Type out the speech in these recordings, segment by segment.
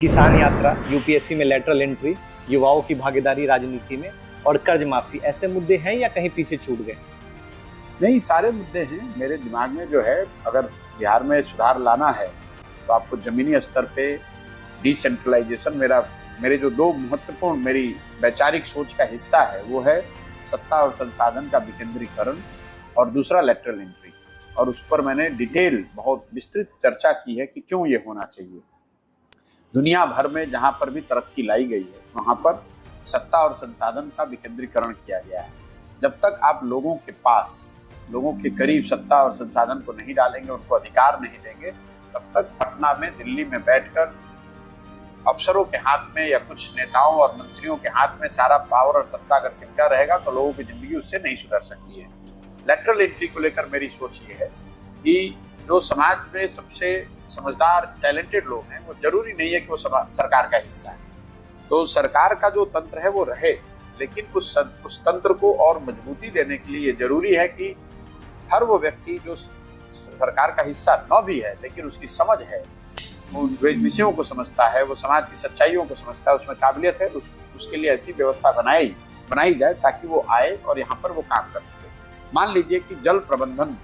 किसान यात्रा, यूपीएससी में लेटरल एंट्री, युवाओं की भागीदारी राजनीति में और कर्ज माफी ऐसे मुद्दे हैं या कहीं पीछे छूट गए? नहीं, सारे मुद्दे हैं मेरे दिमाग में। जो है, अगर बिहार में सुधार लाना है तो आपको जमीनी स्तर पे डिसेंट्रलाइजेशन, मेरे जो दो महत्वपूर्ण मेरी वैचारिक सोच का हिस्सा है वो है सत्ता और संसाधन का विकेंद्रीकरण और दूसरा लेटरल एंट्री। और उस पर मैंने डिटेल बहुत विस्तृत चर्चा की है कि क्यों ये होना चाहिए। दुनिया भर में जहाँ पर भी तरक्की लाई गई है वहाँ पर सत्ता और संसाधन का विकेंद्रीकरण किया गया है। जब तक आप लोगों के पास, लोगों के करीब सत्ता और संसाधन को नहीं डालेंगे, उनको अधिकार नहीं देंगे, तब तक पटना में, दिल्ली में बैठकर अफसरों के हाथ में या कुछ नेताओं और मंत्रियों के हाथ में सारा पावर और सत्ता अगर सिमटा रहेगा तो लोगों की जिंदगी उससे नहीं सुधर सकती है। लेटरल एंट्री को लेकर मेरी सोच ये है कि जो समाज में सबसे समझदार, टैलेंटेड लोग हैं, वो जरूरी नहीं है कि वो सरकार का हिस्सा है। तो सरकार का जो तंत्र है वो रहे, लेकिन उस तंत्र को और मजबूती देने के लिए ये जरूरी है कि हर वो व्यक्ति जो सरकार का हिस्सा न भी है लेकिन उसकी समझ है, वो विषयों को समझता है, वो समाज की सच्चाइयों को समझता है, उसमें काबिलियत है, उसके लिए ऐसी व्यवस्था बनाई जाए ताकि वो आए और यहाँ पर वो काम कर सके। मान लीजिए कि जल प्रबंधन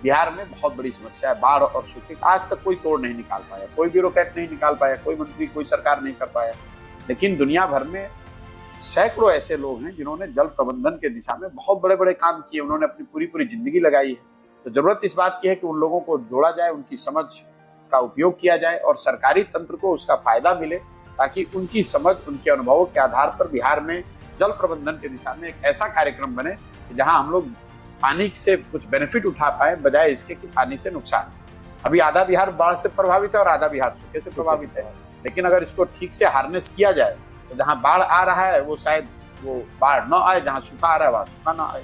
बिहार में बहुत बड़ी समस्या है, बाढ़ और सूखे। आज तक कोई तोड़ नहीं निकाल पाया, कोई ब्यूरोक्रेट नहीं निकाल पाया, कोई मंत्री, कोई सरकार नहीं कर पाया। लेकिन दुनिया भर में सैकड़ों ऐसे लोग हैं जिन्होंने जल प्रबंधन के दिशा में बहुत बड़े बड़े काम किए, उन्होंने अपनी पूरी पूरी जिंदगी लगाई है। तो जरूरत इस बात की है कि उन लोगों को जोड़ा जाए, उनकी समझ का उपयोग किया जाए और सरकारी तंत्र को उसका फायदा मिले, ताकि उनकी समझ, उनके अनुभवों के आधार पर बिहार में जल प्रबंधन के दिशा में एक ऐसा कार्यक्रम बने जहां हम लोग पानी से कुछ बेनिफिट उठा पाए, बजाय इसके कि पानी से नुकसान। अभी आधा बिहार बाढ़ से प्रभावित है और आधा बिहार सूखे से प्रभावित है। लेकिन अगर इसको ठीक से हार्नेस किया जाए तो जहां बाढ़ आ रहा है वो शायद वो बाढ़ न आए, जहां सूखा आ रहा है वहां सूखा न आए।